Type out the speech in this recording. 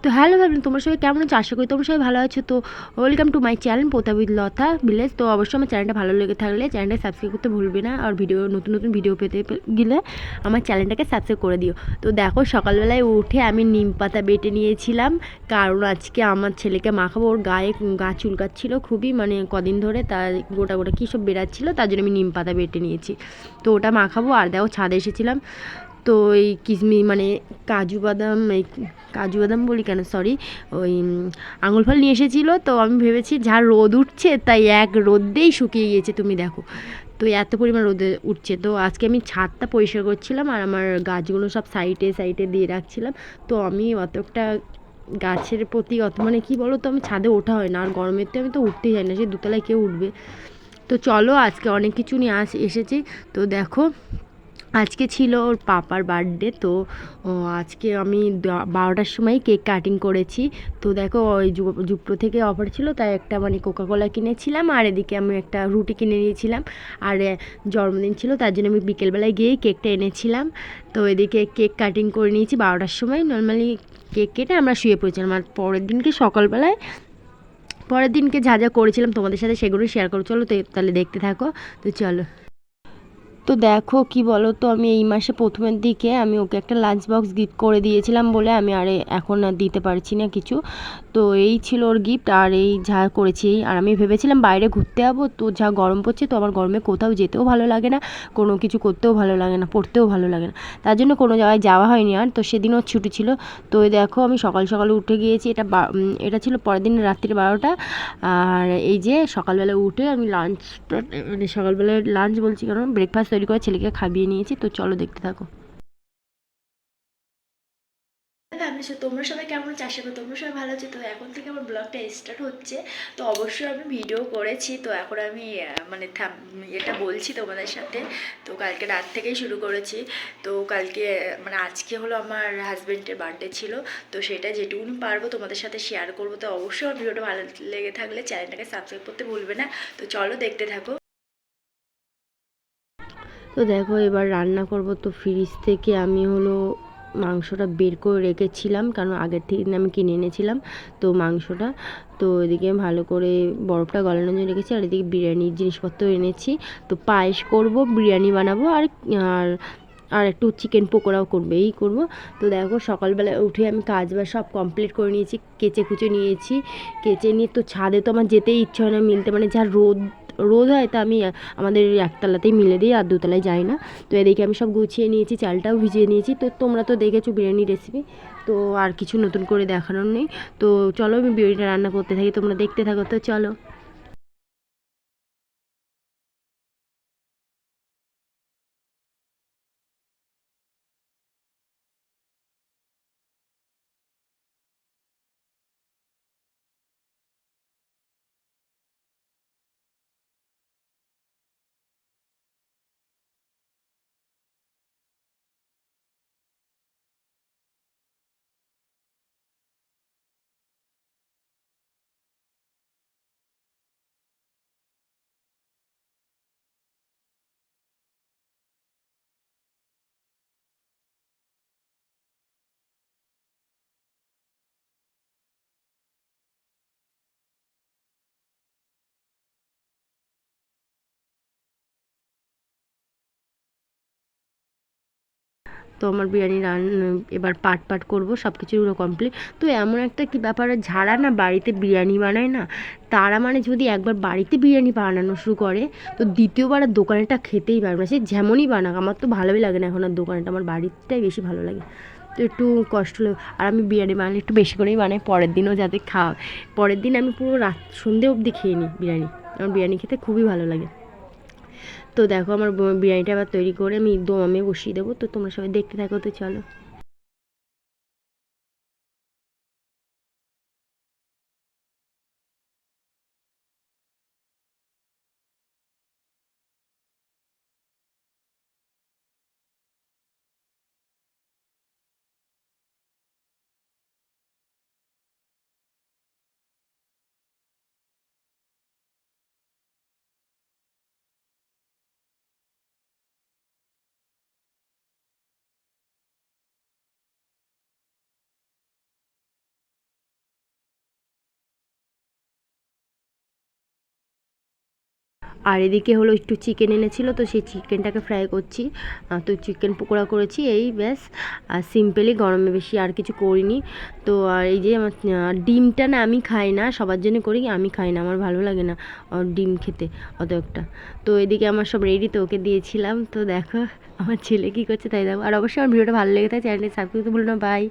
তো হ্যালো ভাবলাম তোমরা সবাই কেমন আছো, আশা করি তোমরা সবাই ভালো আছো। তো ওয়েলকাম টু মাই চ্যানেল পোতা উইথ লতা ভিলেজ। তো অবশ্যই আমার চ্যানেলটা ভালো লেগে থাকলে চ্যানেলটা সাবস্ক্রাইব করতে ভুলবে না, আর নতুন নতুন ভিডিও পেতে গেলে আমার চ্যানেলটাকে সাবস্ক্রাইব করে দিও। তো দেখো সকালবেলায় উঠে আমি নিম পাতা বেটে নিয়েছিলাম, কারণ আজকে আমার ছেলেকে মাখাবো। ওর গায়ে গা চুলকাচ্ছিল খুবই, মানে কদিন ধরে তার গোটা গোটা কী সব বেরাচ্ছিলো, তার জন্য আমি নিম পাতা বেটে নিয়েছি। তো ওটা মাখাবো। আর দেখো ছাদে এসেছিলাম, তো এই মানে কাজু বাদাম বলি কেন, সরি, ওই আঙুল ফল নিয়ে এসেছিলো। তো আমি ভেবেছি যা রোদ উঠছে তাই এক রোদেই শুকিয়ে গিয়েছে, তুমি দেখো। তো এত পরিমাণ রোদে উঠছে। তো আজকে আমি ছাদটা পরিষ্কার করছিলাম আর আমার গাছগুলো সব সাইডে সাইডে দিয়ে রাখছিলাম। তো আমি অতটা গাছের প্রতি মানে কী বলো তো, আমি ছাদে ওঠা হয় না, আর গরমের তো আমি তো উঠতেই যাই না, সে দুতলায় কেউ উঠবে। তো চলো আজকে অনেক কিছু নিয়ে এসেছি। তো দেখো আজকে ছিল ওর পাপার বার্থডে। তো আজকে আমি 12টার সময় কেক কাটিং করেছি। তো দেখো ওই জুপ্রো থেকে অফার ছিল, তাই একটা মানে কোকাকোলা কিনেছিলাম, আর এদিকে আমি একটা রুটি কিনে নিয়েছিলাম। আর জন্মদিন ছিল, তার জন্য আমি বিকেলবেলায় গিয়েই কেকটা এনেছিলাম। তো এদিকে কেক কাটিং করে নিয়েছি 12টার সময়। নর্মালি কেক কেটে আমরা শুয়ে পড়েছিলাম, আর পরের দিনকে যা যা করেছিলাম তোমাদের সাথে সেগুলো শেয়ার করো। চলো তো তাহলে দেখতে থাকো। তো চলো। তো দেখো কি বলো তো, আমি এই মাসে প্রথমের দিকে আমি ওকে একটা লাঞ্চ বক্স গিফট করে দিয়েছিলাম বলে আমি এখন আর দিতে পারছি না কিছু। তো এই ছিল ওর গিফট, আর এই যা করেছি। আর আমি ভেবেছিলাম বাইরে ঘুরতে যাবো, তো যা গরম পড়ছে, তো আমার গরমে কোথাও যেতেও ভালো লাগে না, কোনো কিছু করতেও ভালো লাগে না, পড়তেও ভালো লাগে না, তার জন্য কোনো জায়গায় যাওয়া হয়নি। আর তো সেদিন ওর ছুটি ছিল। তো দেখো আমি সকাল সকালে উঠে গিয়েছি, এটা ছিল পরের দিন রাত্রি 12টা। আর এই যে সকালবেলা উঠে আমি মানে সকালবেলায় লাঞ্চ বলছি কারণ ব্রেকফাস্ট তৈরি করে ছেলেকে খাইয়ে নিয়েছি। তো চলো দেখতে থাকো। ভাবছি তোমরা সবাই কেমন আছো, আশা করি তোমরা সবাই ভালো আছো। তো এখন থেকে আমার ব্লগটা স্টার্ট হচ্ছে। তো অবশ্যই আমি ভিডিও করেছি, তো এখন আমি মানে এটা বলছি তোমাদের সাথে। তো কালকে রাত থেকেই শুরু করেছি। তো কালকে মানে আজকে হলো আমার হাজব্যান্ডের বার্থডে ছিল। তো সেটা যেটুকুনি পারবো তোমাদের সাথে শেয়ার করবো। তো অবশ্যই আমার ভিডিওটা ভালো লেগে থাকলে চ্যানেলটাকে সাবস্ক্রাইব করতে ভুলবে না। তো চলো দেখতে থাকো। তো দেখো এবার রান্না করব। তো ফ্রিজ থেকে আমি হলো মাংসটা বের করে রেখেছিলাম, কারণ আগের থেকে আমি কিনে এনেছিলাম তো মাংসটা। তো এদিকে ভালো করে বরফটা গলানোর জন্য রেখেছি, আর এদিকে বিরিয়ানির জিনিসপত্র এনেছি। তো পায়েস করব, বিরিয়ানি বানাবো, আর আর একটু চিকেন পকোড়াও করবো, এই করবো। তো দেখো সকালবেলা উঠে আমি কাজ বাজ সব কমপ্লিট করে নিয়েছি, কেচে কুচে নিয়েছি। কেচে নিয়ে তো ছাদে তো আমার যেতেই ইচ্ছে হয় না, মিলতে মানে যা রোদ রোদ হয়, তা আমি আমাদের একতলাতেই মিলে দিই, আর দুতলায় যাই না। তো এদিকে আমি সব গুছিয়ে নিয়েছি, চালটাও ভিজিয়ে নিয়েছি। তো তোমরা তো দেখেছো বিরিয়ানি রেসিপি, তো আর কিছু নতুন করে দেখানোর নেই। তো চলো আমি বিরিয়ানিটা রান্না করতে থাকি, তোমরা দেখতে থাকো। তো চলো। তো আমার বিরিয়ানি এবার পাট করবো, সব কিছুগুলো কমপ্লিট। তো এমন একটা কি ব্যাপার, যারা না বাড়িতে বিরিয়ানি বানায় না, তারা মানে যদি একবার বাড়িতে বিরিয়ানি বানানো শুরু করে, তো দ্বিতীয়বার আর দোকানেটা খেতেই পারবে না, সে যেমনই বানাক। আমার তো ভালোই লাগে না এখন আর দোকানেটা, আমার বাড়িটাই বেশি ভালো লাগে। তো একটু কষ্ট লাগে। আর আমি বিরিয়ানি বানালে একটু বেশি করেই বানাই, পরের দিনও যাতে পরের দিন আমি পুরো সন্ধে অবধি খেয়ে নিই বিরিয়ানি। আমার বিরিয়ানি খেতে খুবই ভালো লাগে। তো দেখো আমার বিরিয়ানিটা আবার তৈরি করে আমি দমে বসিয়ে দেবো। তো তোমরা সবাই দেখতে থাকো। তো চলো। আর এদিকে হলো একটু চিকেন এনেছিল, তো সেই চিকেনটাকে ফ্রাই করছি। তো চিকেন পকোড়া করেছি, এই ব্যাস। আর সিম্পলি, গরমে বেশি আর কিছু করিনি। তো আর এই যে আমার ডিমটা না আমি খাই না, সবার জন্য করি, আমি খাই না, আমার ভালো লাগে না ডিম খেতে অত একটা। তো এদিকে আমার সব রেডি, তো ওকে দিয়েছিলাম। তো দেখো আমার ছেলে কী করছে তাই দেখো। আর অবশ্যই আমার ভিডিওটা ভালো লেগে থাকে চ্যানেলটি সাবস্ক্রাইব করতে ভুলো না। বাই।